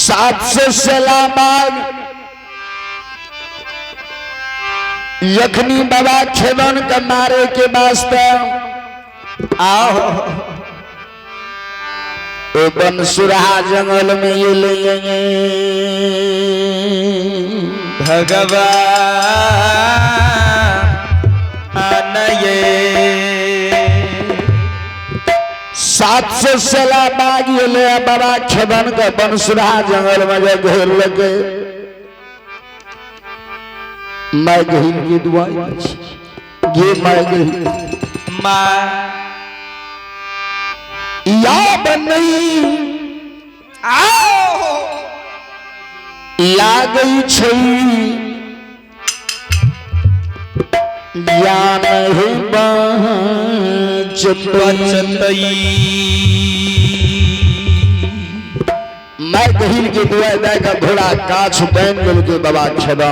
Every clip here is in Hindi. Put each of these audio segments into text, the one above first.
700 सलाबाग यखनी बाबा खेवन का मारे के वास्ते आओ तो बनसुरहा जंगल में ये लेंगे भगवान ये 700 सलाबाग ये ले बाबा खेवन का बनसुरहा जंगल में जो घेर लगे मैं गही की दुआ ये मैं गही या बनई आओ या गई छई या नहीं बचतई मैं गहील की दुआ दे का घोड़ा काछ बैन मिल के बाबा छदा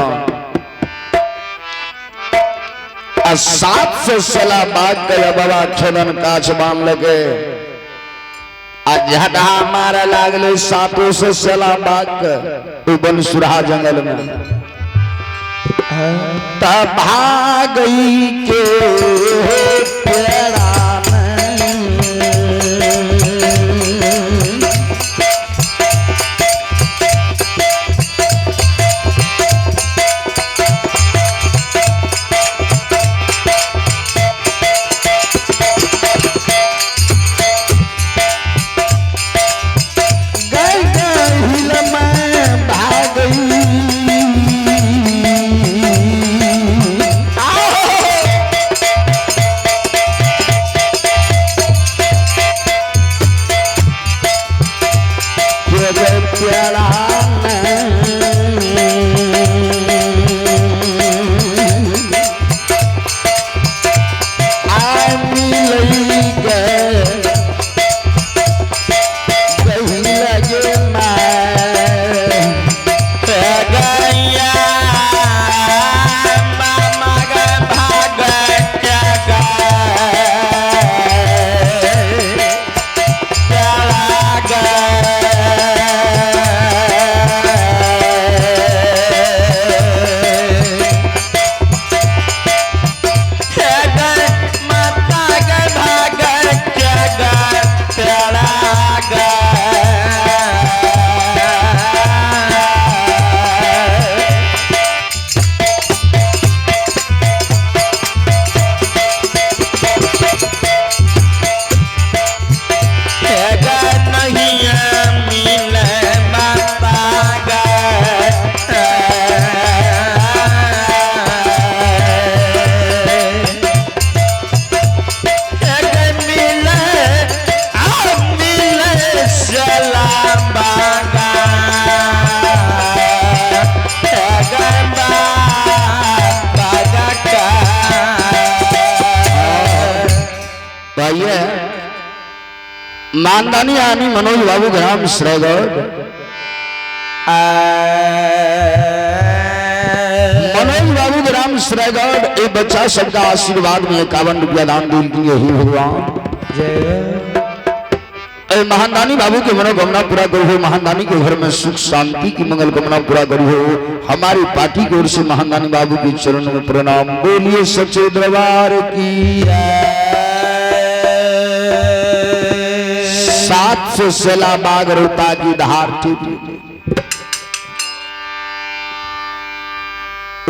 700 सला बाग के बाबा छदन काछ बांध लगे झटा मारा लागले 700 सला बाग के बनसुरहा जंगल में तब भागई के पेड़ा मानदानी आनी मनोज बाबू ग्राम श्रेगढ़ मनोज बाबू ग्राम श्रेगढ़ एक बच्चा सबका आशीर्वाद में 51 रुपया दान दिल दिए ही भगवान महानदानी बाबू के मनोकामना पूरा करो हो। महानदानी के घर में सुख शांति की मंगल कामना पूरा करो हो। हमारी पार्टी की ओर से महानदानी बाबू के चरणों में प्रणाम। बोलिए सच्चे दरबार की 700 सला बाग रुपा की धार टूटी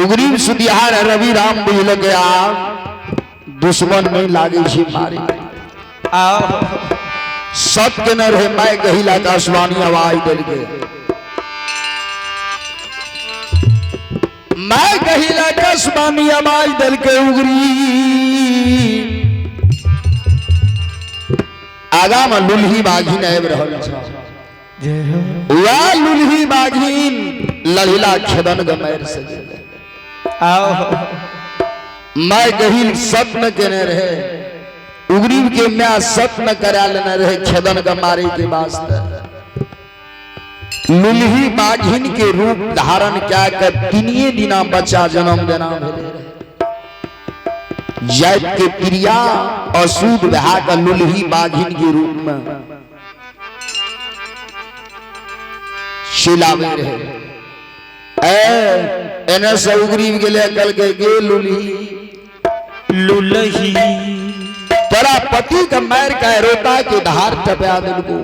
उग्रीव सुदिहार रवि राम बुझ गया दुश्मन नहीं लागे छी मारे आओ सत्य न रहे मैं गहिला का आसमानी आवाज दिल के मैं गहिला का आसमानी आवाज दिल के उगरी आगा में लुल्ही बाघीन आब रहल या लुल्ही बाघीन लढ़िला खेदन गमैर से आओ मैं गहिल सत्य केने रहे उग्रीव के मैं सत्य करा लेना रहे खेदन का मारे के वास्ते लुल्ही बाघिन के रूप धारण क्या कर 3 दिना बच्चा जन्म देना जैत के प्रिया अशुद्ध भा का लुल्ही बाघिन के रूप में खिलावे रहे एने सौग्रीव गेले कल के गे लुलही लुलही तोरा पति का मैर का रोता के धार टपा दिलको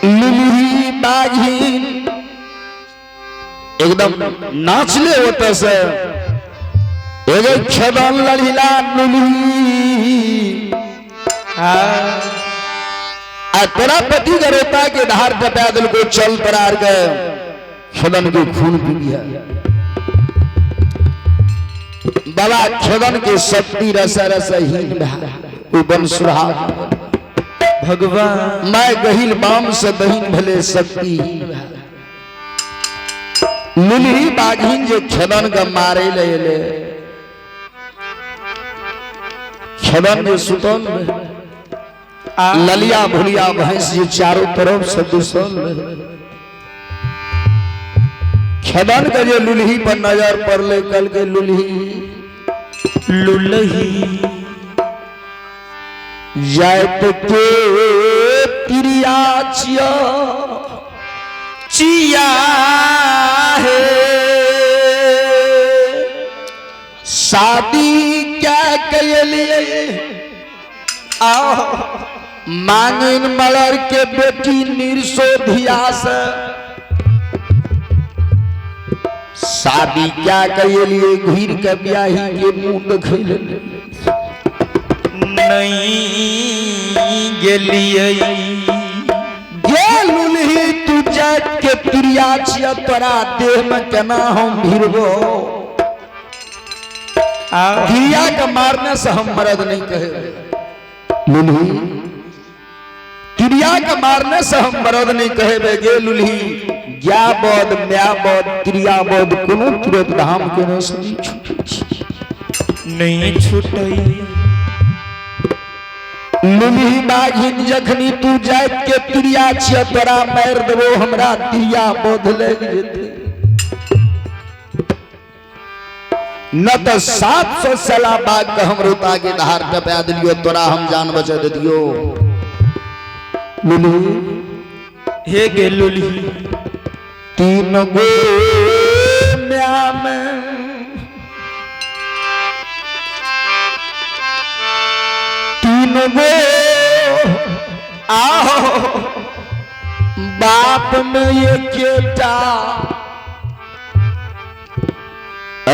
लुलही बाघीन एकदम नाचले होते से एगो खेदन लड़िला लुलही आ तोरा पति का रोता के धार टपा दिलको चल परार के खेदन के खून पी गया बाबा खेदन के शक्ति रस रसहीन बन सुहाग भगवान मैं गहिल बाम से बहिन भले शक्ति लुलही बाघीन जो खेदन का मारे ले खेदन में सुतन ललिया भुलिया भैंस ये चारों तरफ से दुश्मन खेदन का जो लुलही पर नजर पड़ले कल के लुलही लुलही जायत के तिरिया चिया चिया है शादी क्या कयलिए आओ मांगिन मलर के बेटी निर्शोधिया से शादी क्या कयलिए घीर के ब्याही के मुंह देखले नहीं गेलिए गेलुलही तू जात के प्रिया छिया तोरा देह में केना हम भिरबो प्रिया के मारने से हम मर्द नहीं कहे लुलही प्रिया के मारने से हम मर्द नहीं कहे गे लुलही ज्ञा बोध म्या बोध प्रिया बोध कोनो तुरंत धाम के न सुनी नहीं छूटई लुलही बाघिन जखनी तू जात के प्रिया छिया तोरा मार देबो हमरा प्रिया बोध लग जेते न तो 700 साला बाघ के हम रोता के धार टपा दिलियो तोरा हम जान बचा दियो लुलही हे गे लुलही तीन गो म्या में तीन गो आओ बाप में ये केटा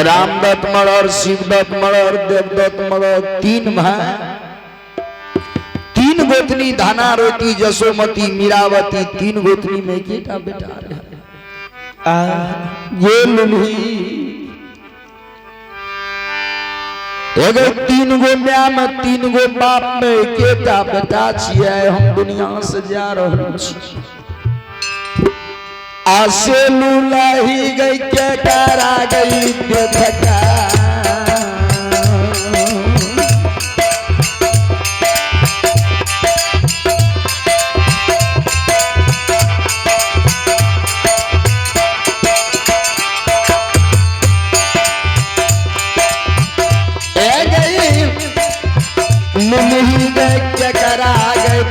रामदत्त मर शिवदत्त मर देवदत्त मर 3 भाई 3 गोतनी धाना रोटी जसोमती मीरावती 3 गोतनी में केटा बेटा ये लुलही एगो 3 गो म्या में 3 गो बाप में केटा बेटा छियै हम दुनिया से जा रहल छी आसे लुलही गई के डरा गई बेधका लुलही गई के डरा गई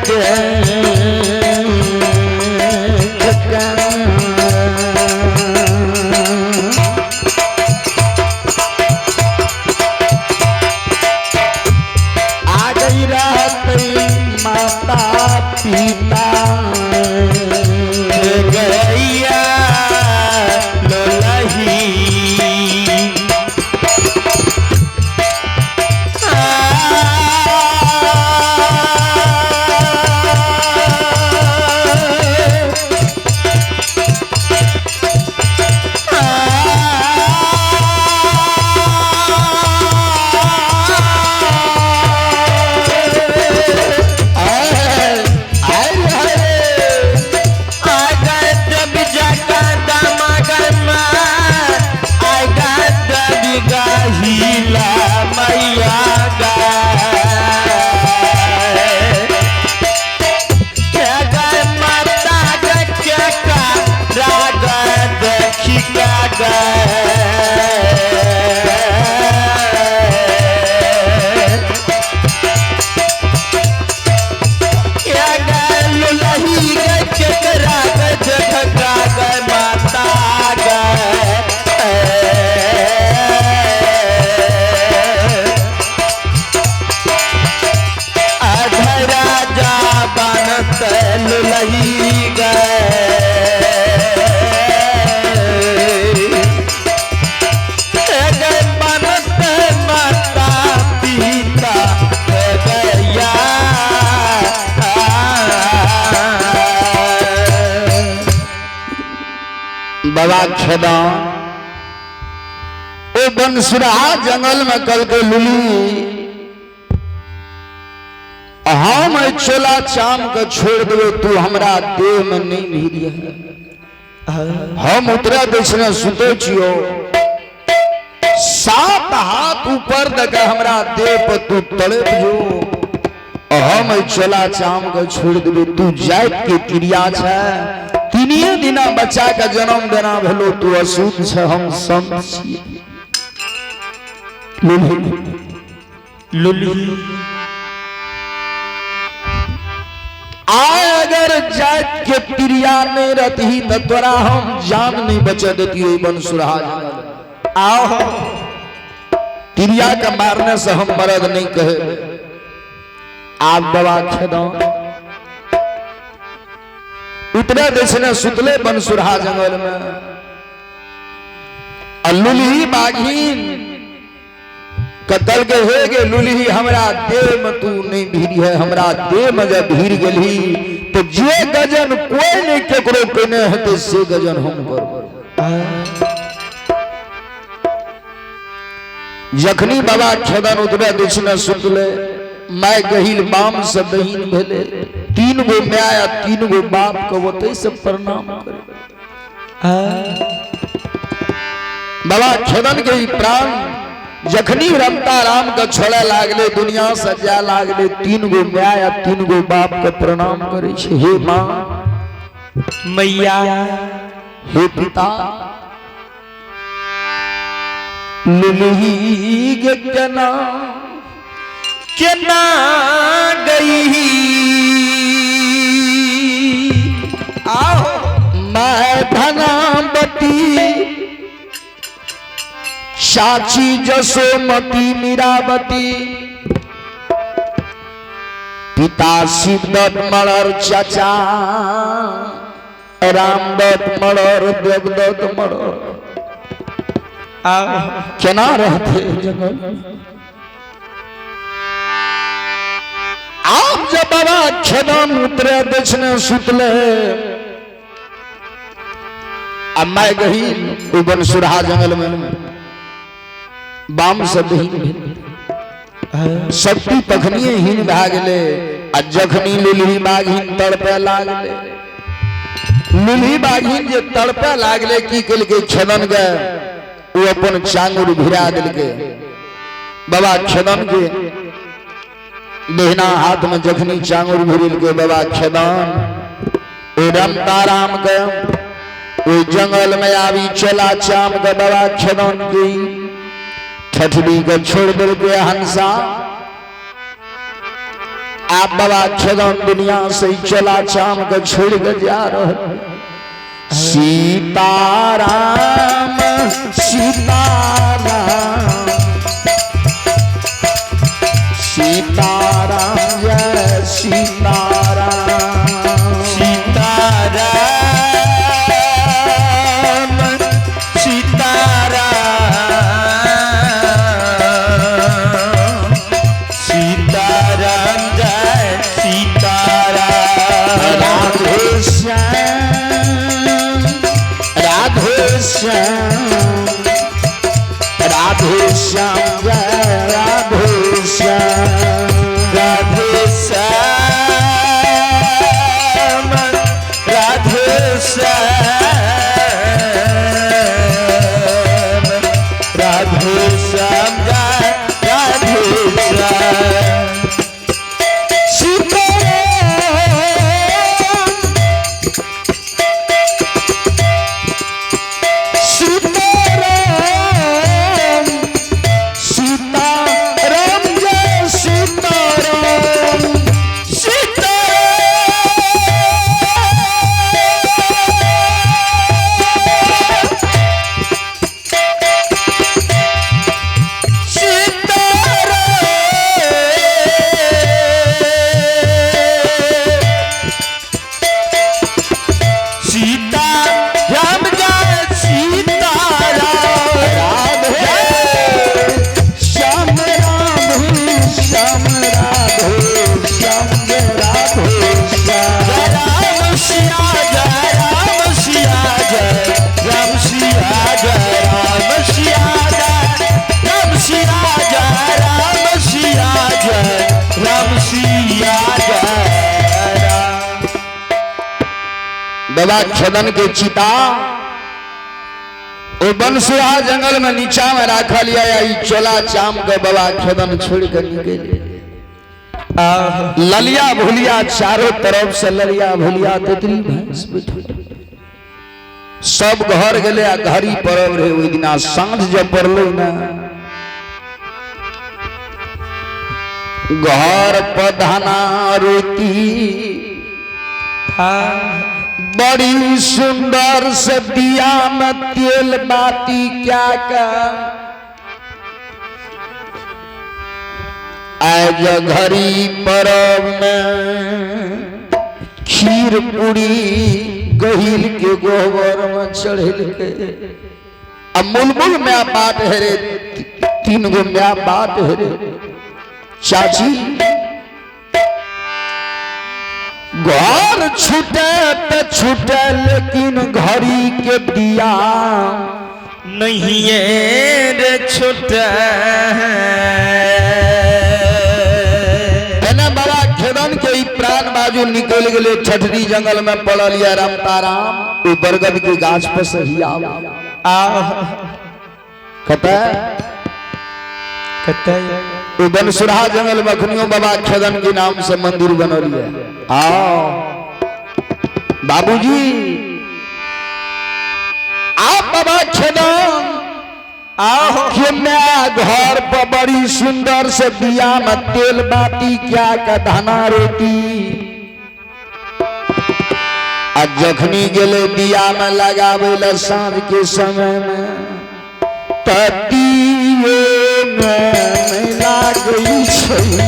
लही गए बनत माता पिता गया बाबा खेदा ओ बंसुरहा जंगल में कल के लुली हम चोला चाम के छोड़ देवे तू हमरा देह में नहीं भिड़िया हम उतरा देशने सुते छियो 7 हाथ ऊपर दगा हमरा देह पर तू तड़प जो हम चोला चाम के छोड़ देवे तू जात के क्रिया छे 3 दिना बच्चा का जन्म देना भेलो तू अशुद्ध छे हम संत छिए लुली आय अगर जात के क्रिया नहीं रहती तो तोरा हम जान नहीं बचा देती बंसुरहा आओ क्रिया का मारने से हम मर्द नहीं कहे आप बाबा खेदा उतरे देशने सुतले बंसुरहा जंगल में लुली बाघीन कतल के हो गे लुली हमरा देह में तू नहीं भीड़ है हमरा देह में जब भीड़ गली तो जे गजन कोई नहीं केकरो केने हते से गजन हम कर जखनी बाबा खेदन उतरे दिसने सुतले मैं गहिल बाम से बहिन भेले 3 गो माया 3 गो बाप को ओते से प्रणाम करे बाबा खेदन के प्राण जखनी रमता राम का छोड़े लागले दुनिया से जा लागले 3 गो माया 3 गो बाप के प्रणाम करे छे हे मां मैया हे पिता लुली के केना गई आओ मैं धनावती चाची जसोमती मीरावती पिता शिवदत्त मलर चाचा रामदत्त मलर देवदत्त मलर केना रहते जंगल आप जब बाबा खेदन उतरे देशने सुतले अब मैं गही बंसुरहा जंगल में बाम से बहिन शक्ति तखनिए हीन भा गेले आ जखनी लुलही बाघीन तड़पे लागले लुलही बाघीन जे तड़पे लागले की केलके खेदन के वो अपन चांगुर भिड़ा दिलके बाबा खेदन के देहना हाथ में जखनी चांगुर भिड़िल के बाबा खेदन ओ रमताराम के ओ जंगल में आवी चला चाम के बाबा खेदन की ठठरी के छोड़ दिल के हंसा आप बाबा खेदन दुनिया से चला चाम के छोड़ के जा रहे सीताराम सीताराम सीताराम जय सीताराम सीताराम सीताराम सीताराम जय सीताराम राधे श्याम राधे श्याम राधे श्याम जय राधे श्याम राधे श्याम राधे श्याम राधे श्याम जय राधे श्याम श्री बाबा खेदन के चिता ओ बनसुहा जंगल में नीचा में रखा लिया या चोला चाम के बाबा खेदन छोड़ कर निकले। ललिया भुलिया चारों तरफ से ललिया भुलिया तेतरी भैंस सब घर गले आ घरी परब रहे। ओई दिना सांझ जब पड़लो ना घर पधाना रोटी बड़ी सुंदर से दिया में तेल बाती क्या का आज घरी परब में खीर पूरी गहिल के गोबर में चढ़ेल के अब मुलमुल में बात है रे 3 गो में बात है रे चाची घर छूटे पे छूटे लेकिन घड़ी के दिया नहीं रे छूटे। बाबा खेदन के ही प्राण बाजू निकल गए छठरी जंगल में पड़ल या राम ताराम बरगद के गाछ पर सही बनसुरा जंगल में अखनियों बाबा खेदन के नाम से मंदिर बनल है। आओ बाबूजी आप बाबा खेदन आओ कि मैं घर पर बड़ी सुंदर से दिया में तेल बाती क्या का धाना रोटी आज जखनी गेले दिया में लगावे ला सांझ के समय में ततिये में लागई छई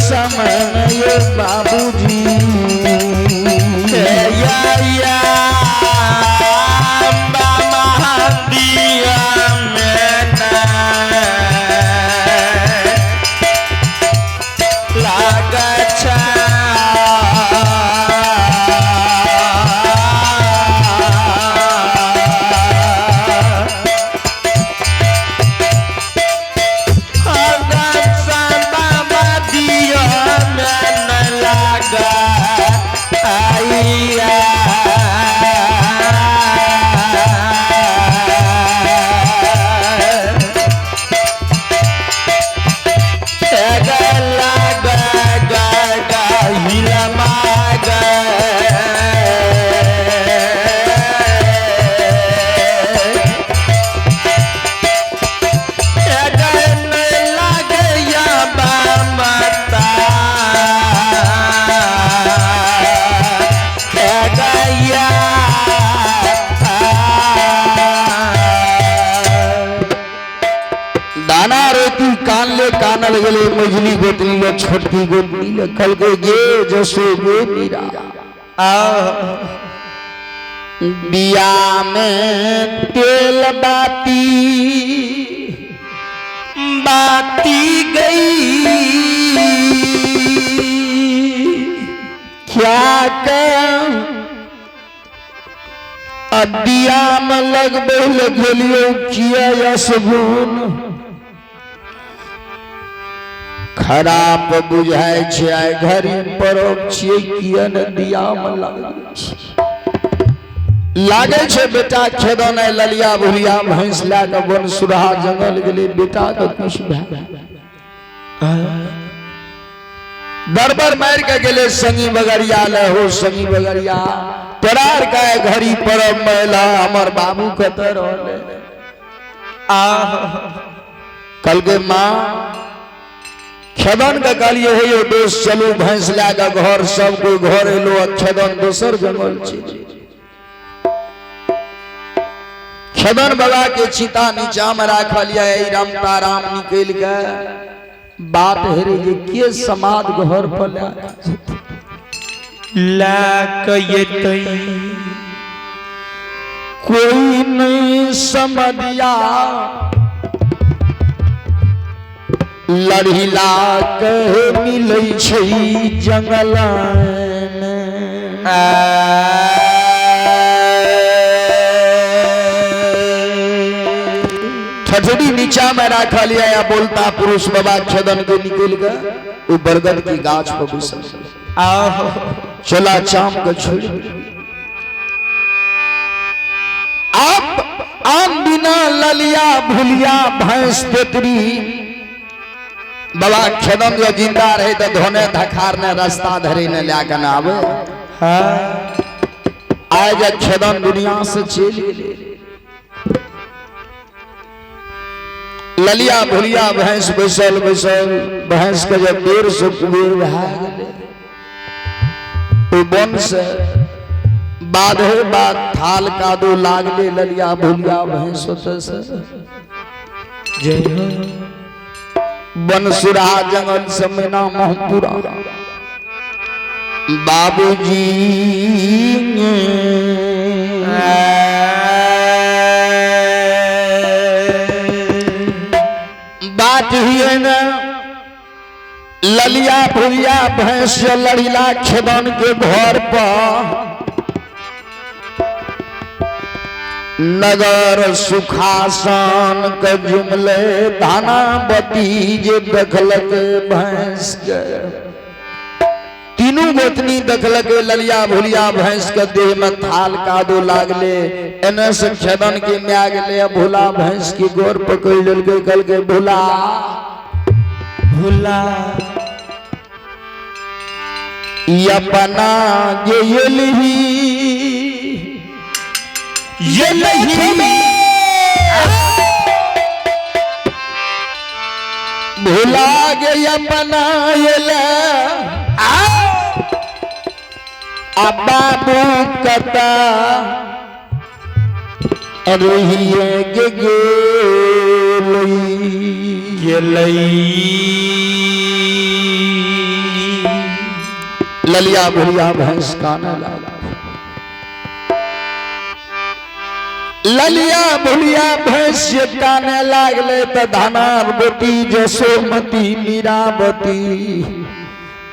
समय बाबूजी कानल गले मजली गोतनी ले छोटकी गोतनी ले कल के गे जसो गे मीरा बिया में तेल बाती बाती गई क्या कर दिया में लगबे लगलियो किया या सबून खराब बुझाय छै आइ घरी परब छियै किया न दिया में लागे छै बेटा खेदन ललिया भुलिया भैंस ला के बनसुरा जंगल गेले बेटा के कुछ भए दरबार मार के गेले संगी बगरिया ले हो संगी बगरिया तोरार का घरी परब महिला हमर बाबू कत रहले कल के माँ खेदन के कहलिए हे यो दोस्त चलू भैंस ला के घर सब कोई घर एलो खेदन दोसर जंगल छै खेदन बाबा के चिता नीचा में राखल राम ताराम निकल के बात हेरे जे के समाज घर पर ला कयतई कोई नहीं समझिया लड़िला कह मिलै छै जंगल ठठड़ी नीचा में रखा लिया या बोलता पुरुष बाबा छदन के निकल गए वो बरगद की गाछ पर बैसल चला चाम का छोड़ आप आम बिना ललिया भुलिया भैंस तेतरी बाबा छदन जो जिंदा रहे तो धोने धखार ने रास्ता धरे ने लिया न आवे आज छदन दुनिया से चले ललिया भुलिया भैंस बैसल बैसल भैंस के जब देर से कुबेर वन से बाधे बाद थाल का दो लागले ललिया भुलिया भैंस जय हो बनसुरा जंगल समेना महपुरा बाबूजी बात ही न ललिया भुलिया भैंस लड़िला खेदन के घर पर नगर सुखासन के जुमले धानावती जे देखलक भैंस के तीनों गोतनी देखलक ललिया भुलिया भैंस के देह में थाल कादो लागले एने से खेदन के में आ गए भुला भैंस की गोर पकड़ लेलके कल के भुला भुला अपना ये भुला गए अपना ये बाबू कता रहिए ललिया भुलिया भैंस काने लगा ललिया भुलिया भैंस काने लागले तो धनावती जसोमती मीरावती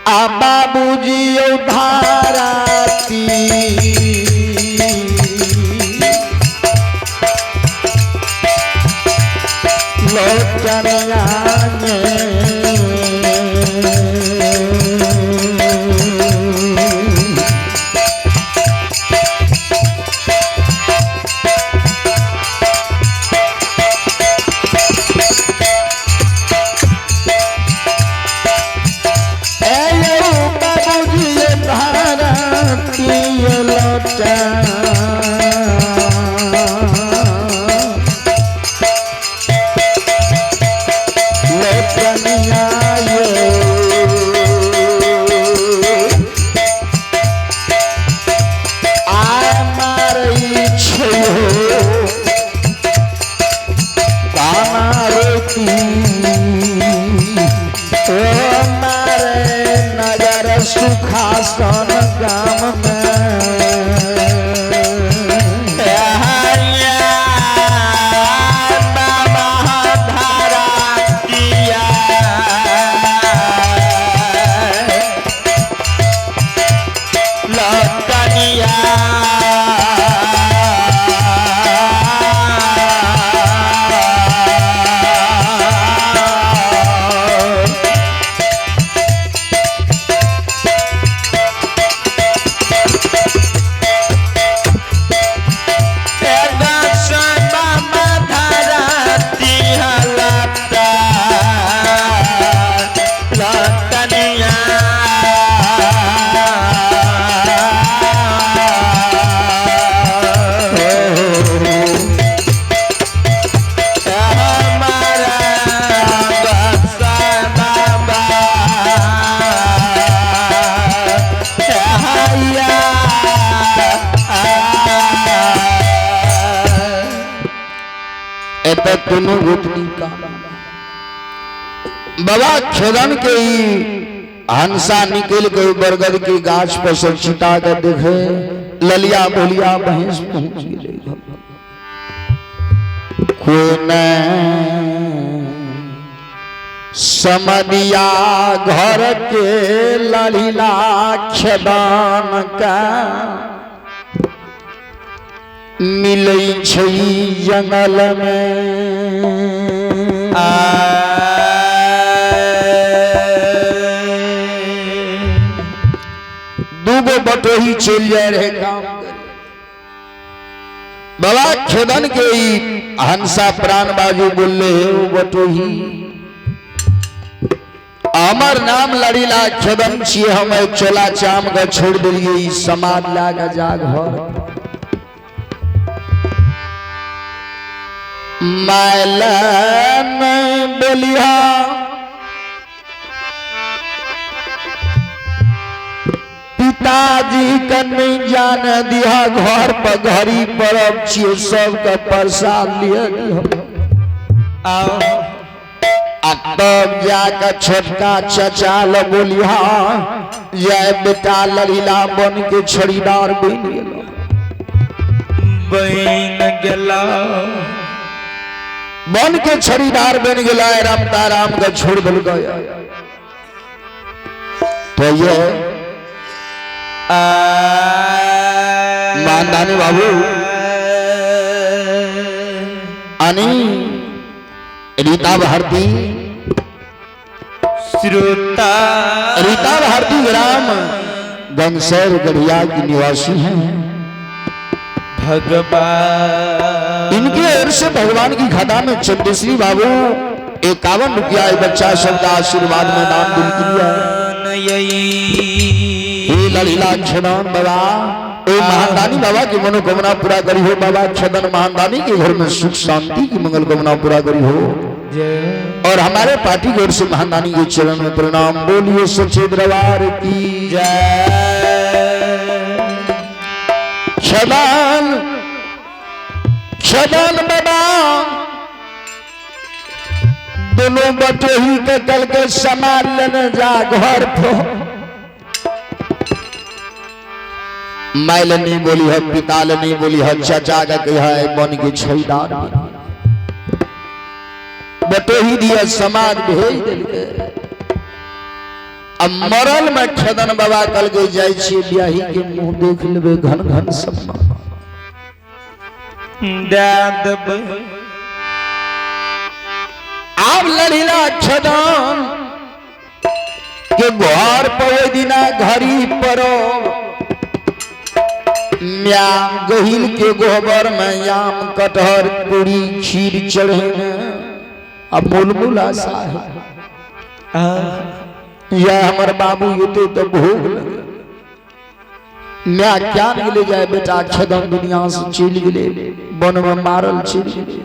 आ बाबूजी धाराती लोचनिया सुखासन गाम दोनों गोतनी का बाबा खेदन के ही हंसा निकल के बरगद की गाछ पर से छिटा कर देखे ललिया बोलिया भैंस पहुंच गई कोई न समदिया घर के ललिला खेदन का मिलै छै जंगल में दूगो बटोही चल जाए रहे काम करे बाबा खेदन के ही हंसा प्राण बाजू बोले वो बटोही हमर नाम लड़ीला खेदन छिए हम चोला चाम का छोड़ दिलिए समाज लागा जा घर मैलन बोलिया पिताजी का नहीं जान दिया घर पर घड़ी पर अब छिए सबका प्रसाद लिए तब जाकर छोटका चचा ल बोलिया जय बेटा लड़ीला बन के छड़ीदार बन गेला बन के छड़ीदार बन गया रामता राम का छोड़ दिल गया तो ये मानदानी बाबू अनि रीता भारती श्रोता रीता भारती ग्राम गंगसर गढ़िया की निवासी हैं भगवान इनके ओर से भगवान की खता में चंद्रश्री बाबू 51 रुपया बच्चा शब्द आशीर्वाद में दान दिल किया ललीला खेदन बाबा ओ महादानी बाबा की मनोकामना पूरा करी हो बाबा खेदन महादानी के घर में सुख शांति की मंगल कामना पूरा करी हो और हमारे पार्टी की ओर से महादानी के चरण में प्रणाम बोलिए सच्चे दरबार की जय खेदन खेदन बाबा दोनों बटोही के कल के सामान लेने जा घर पर माइल नहीं बोली है पिता नहीं बोली है चाचा का कहा है बन के छईदार बटोही दिया समाज भेज दिल अब मरल में खेदन बाबा कल के जाय छी ब्याही के मुंह देख लेबे घन घन सपना दादब आप लड़ीला खेदन के घर पर दिना घड़ी परो म्याम गहिल के गोबर में याम कटहर पूरी खीर चढ़े अब मुलमुल आशा है या हमारे बाबू युते तो भोग लगे मैं क्या ले जाए बेटा खेदन दुनिया से चल गए बन में मारल चल गए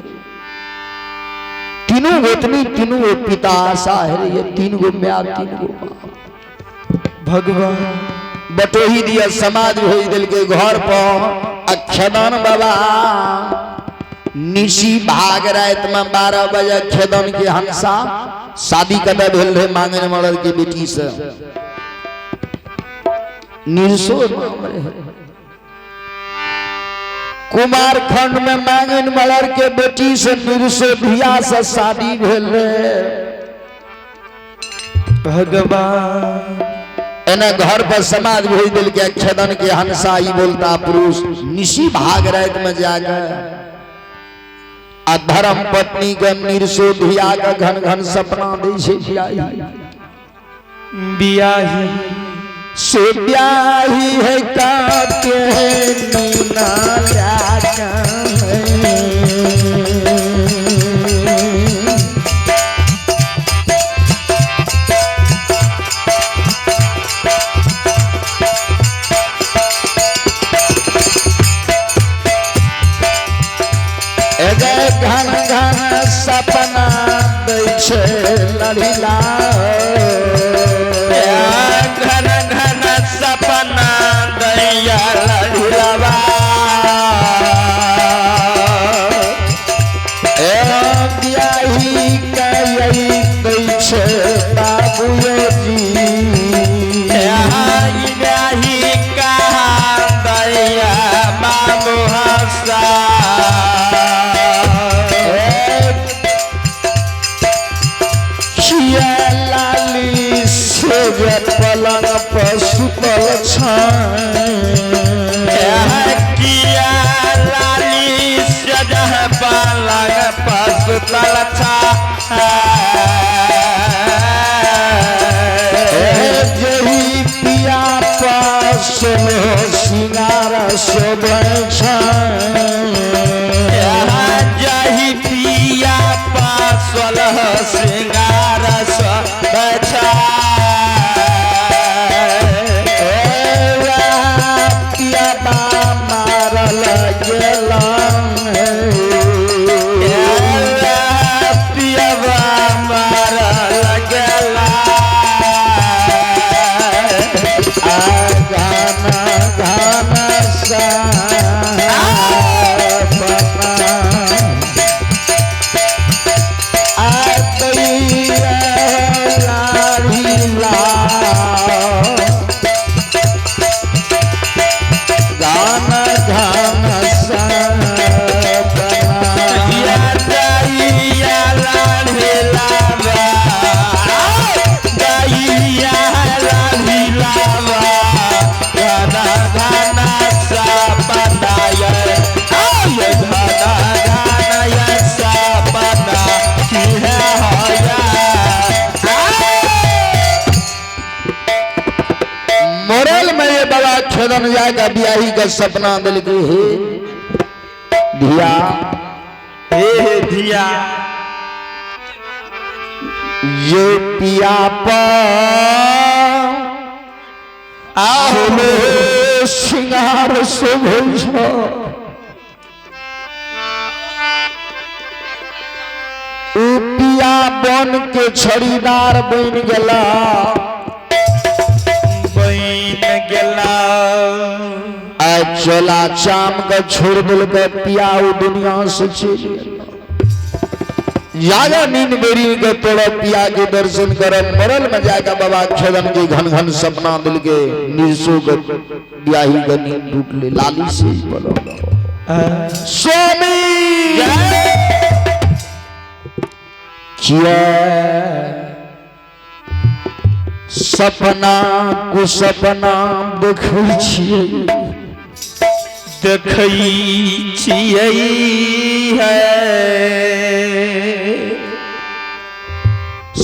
तीनों गोतनी तीनों पिता आशा है ये तीन गो म्या तीन गो भगवान बटोही दिया समाज भेज दिल के घर पर खेदन बाबा निशी भाग रात में 12 बजे खेदन के हंसा शादी कदा भेल रहे मांगने मरल के बेटी से निर्सो कुमारखंड में मांगन मलर के बेटी से निर्सो धिया से शादी भेल रहे भगवान एने घर पर समाज भेज दिल के खेदन के हंसा ही बोलता पुरुष निशी भाग रात में जाकर धर्म पत्नी के निर्सो धिया का घन घन सपना दे से बियाही से ब्याही है काटे नीना लागा घन घन सपना दै छै लड़ीला घन घन सपना दैया लड़ीला ब्याही के दै छै सुतल किया लाली सजह पलंग पर सुतल जही पिया पास सिंगार शोभै जही पिया पासल सिंगार मारल गेला पियवा मारल गेला गाना गाना सा छदन जाएगा बियाही का सपना दिल के हे धिया हे धिया ये पिया पा सिंगार शोभै पिया बन के छड़ीदार बन गला चला चाम का छोड़ दिल के पिया दुनिया से ज्यादा नींद मेरी के तोड़ा पिया के दर्शन कर मरल में जाएगा बाबा छदन के घन घन सपना दिल के निसो ब्याही का नींद टूट ले लाली से बोलो स्वामी सपना को सपना देखै छियै है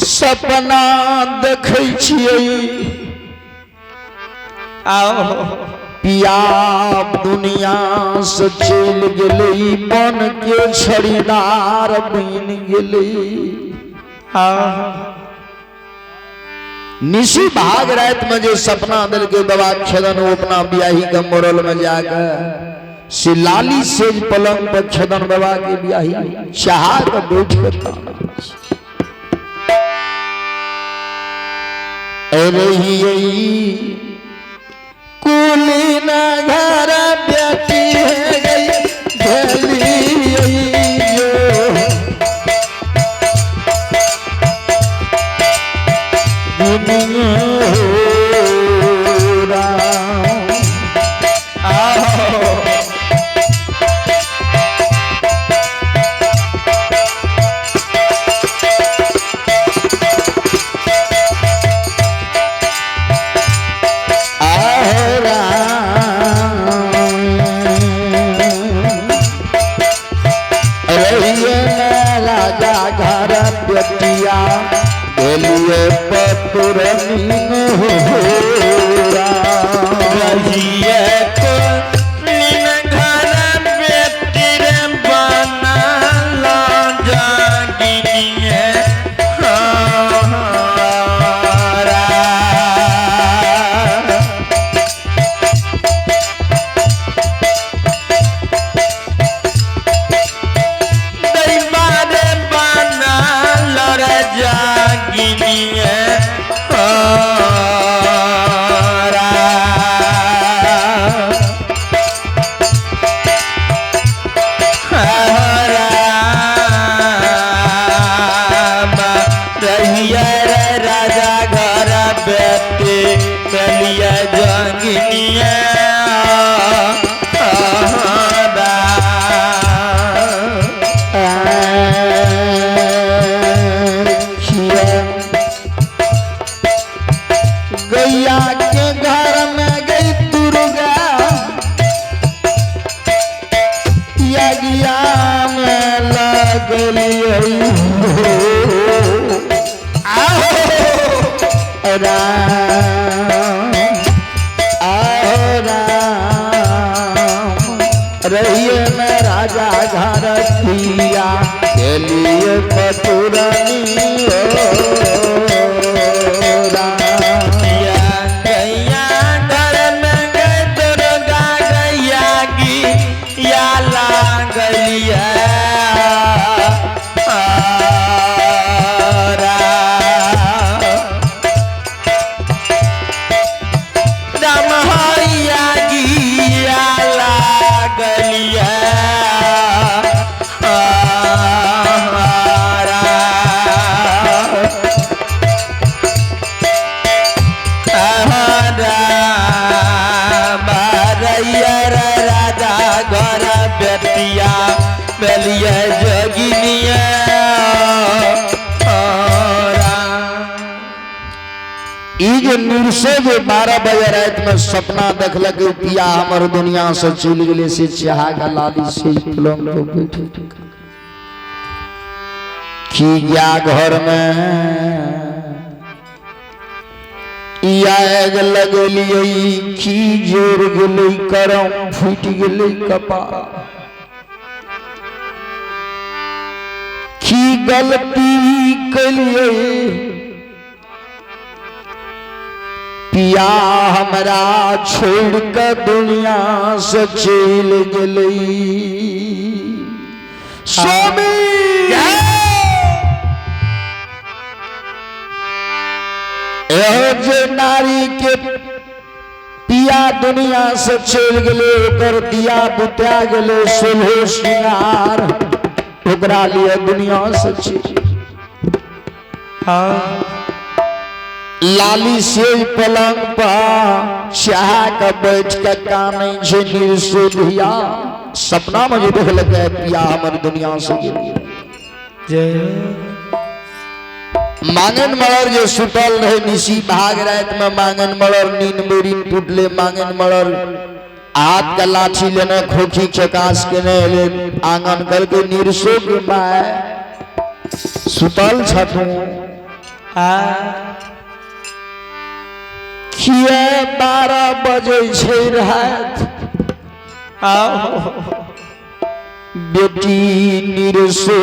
सपना देखै छियै आओ पिया दुनिया से चल गेलै मन के छड़ीदार बन गेलै निशी भाग रात में जो सपना दिल के बाबा छदन वो अपना ब्याही का मोरल में जाकर से लाली सेज पलंग पर छदन बाबा के ब्याही चाह का बैठ करता कुली न घर बेटी है गई गैया के घर राम आओ राम रहिए मैं राजा घर पिया के लिए पतुरनी हो राम पिया गैया घर में गए दुर्गा गैया की या लागलिया राम हरिया गिया लागलिया राजा घर बेटिया बेलिया जोगिनिया जो निर्से जो 12 बजे रात में सपना देखलक पिया हमर दुनिया से चल गए से चाहा का लाली से पलंग पे बैठे की गया घर में आग लगलिए की जोर गेलै करम फूट गेलै कपार की गलती कलिए पिया हमरा छोड़ के दुनिया से चल गई स्वामी जे नारी के पिया दुनिया से चल गए ओकर दिया बुता गए सोलह श्रृंगार ओकरा लिए दुनिया से चल लाली से पलंग पर चाह के बैठ के काने छे निर्सोधिया सपना में जो देख लगे पिया हमर दुनिया से गेलिए जय मांगन मलर जो सुतल रहे निशी भाग रात में मांगन मलर नींद मेरी टूटले मांगन मलर हाथ का लाठी लेने खोखी चकास के ने आंगन करके निर्सो के माय सुतल छथू किए 12 बजे छे रात बेटी निर्सो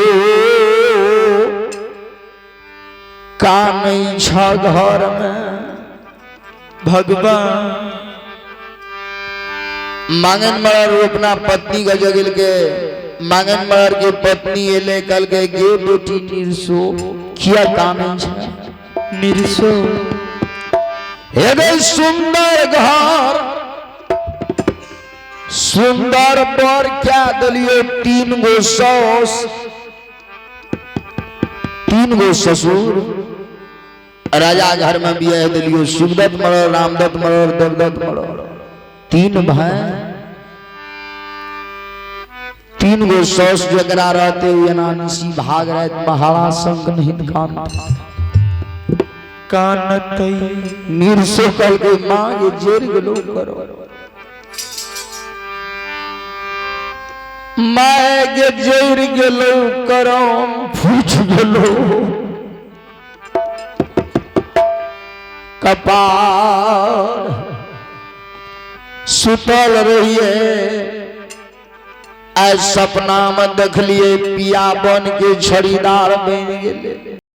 कानै छ घर में भगवान मांगन मलर अपना पत्नी का जगल के मांगन मलर के पत्नी एले कल के गे बेटी निर्सो किया कानै छ निर्सो एगो सुंदर घर सुंदर पर क्या दलियो 3 गो सास 3 गो ससुर राजा घर में बियाह दिलियो शिवदत्त मलर रामदत्त मलर देवदत्त मलर 3 भाई 3 गो सास जगरा रहते हुए नानी भाग रात महारा संग नहीं कानतई निर्सो कल के मां ये जेर गलो करो मां के जेर गलो करो फूट गलो कपार सुतल रहिए आज सपना में देख लिए पिया बन के छड़ीदार बन गए